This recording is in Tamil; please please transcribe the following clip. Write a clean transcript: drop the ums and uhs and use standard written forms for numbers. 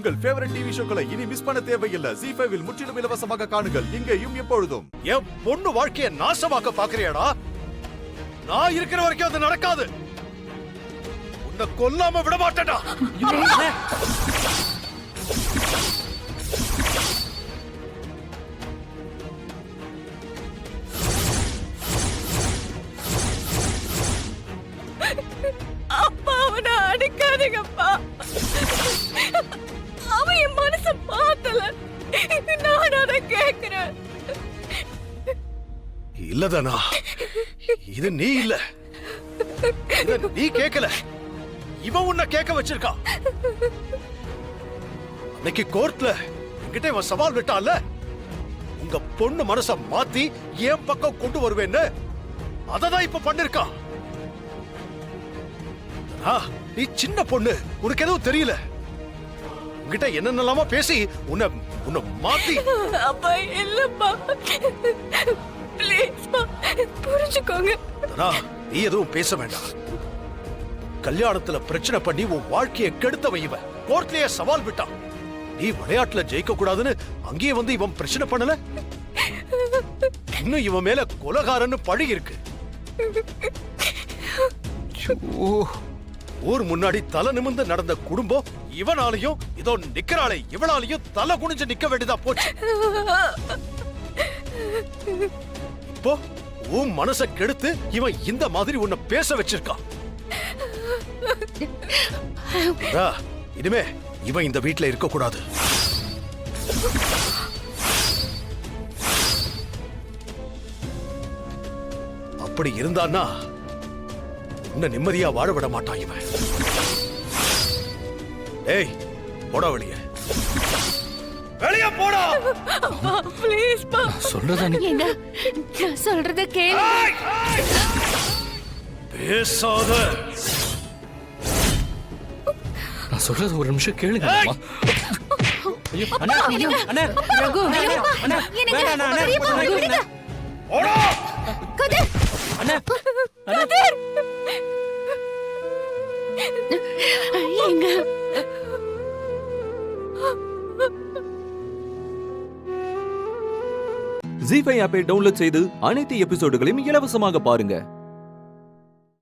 உங்கள் ஃபேவரட் டிவி ஷோக்களை இனி மிஸ் பண்ண தேவையில்லை. ZEE5 இல் முற்றிலும் இலவசமாக காணுங்கள். இங்கேயும் எப்பொழுதும். என் பொண்ணு வாழ்க்கையை நாசமாக்க பாக்குறியாடா? நான் இருக்கிற வரைக்கும் அது நடக்காது. உன்னை கொல்லாம விட மாட்டேடா. அப்பா அவனை அடிக்காதீங்கப்பா. அவன் என் மனச மாத்தல. நான் அதை கேட்கிறேன். இல்லதானா? இது நீ இல்ல. நீ கேட்கல. இவன் உன்னை கேட்க வச்சிருக்கா. அன்னைக்கு கோர்ட்ல என்கிட்ட இவன் சவால் விட்டான்ல, உங்க பொண்ணு மனச மாத்தி என் பக்கம் கொண்டு வருவேன்னு. அததான் இப்ப பண்ணிருக்கா. நீ சின்ன பொண்ணு, உனக்கு எதுவும் தெரியல. உன்கிட்ட என்னென்னலாமா பேசி உன்னை மாத்தி. அப்பா இல்லப்பா, ப்ளீஸ்ப்பா புரிஞ்சுக்கோங்க. நீ எதுவும் பேச வேண்டாம். கல்யாணத்துல பிரச்சனை பண்ணி உன் வாழ்க்கையை கெடுத்தவ இவன். கோர்ட்லயே சவால் விட்டான். நீ விளையாட்டுல ஜெயிக்க கூடாதுன்னு அங்கேயே வந்து இவன் பிரச்சனை பண்ணல. இன்னும் இவன் மேல கொலகாரன்னு பழி இருக்கு. ஊர் முன்னாடி தலை நிமிர்ந்து நடந்த குடும்பம் இவனாலையும் இதோ நிக்கிறாளே இவனாலையும் தலை குனிஞ்சு நிக்க வேண்டியதா போச்சு. இப்போ உன் மனச கெடுத்து இவன் இந்த மாதிரி உன்னை பேச வச்சிருக்கான். இனிமே இவன் இந்த வீட்டுல இருக்க கூடாது. அப்படி இருந்தான்னா உன்னை நிம்மதியா வாழ விட மாட்டான் இவன். ஏய், போடா வெளியே. வெளியே போடா. ப்ளீஸ் பா. சொல்றதா நீ? நான் சொல்றத கேளு. பேசாத. நான் சொல்றது ஒரு நிமிஷம் கேளுங்க. ஐயோ அண்ணா, அண்ணா ரகு, அண்ணா வேணாம் அண்ணா, விடுங்க. போடா. கதிர் அண்ணா, கதிர் எங்க ZEE5 ஆப்பை டவுன்லோட் செய்து அனைத்து எபிசோடுகளையும் இலவசமாக பாருங்க.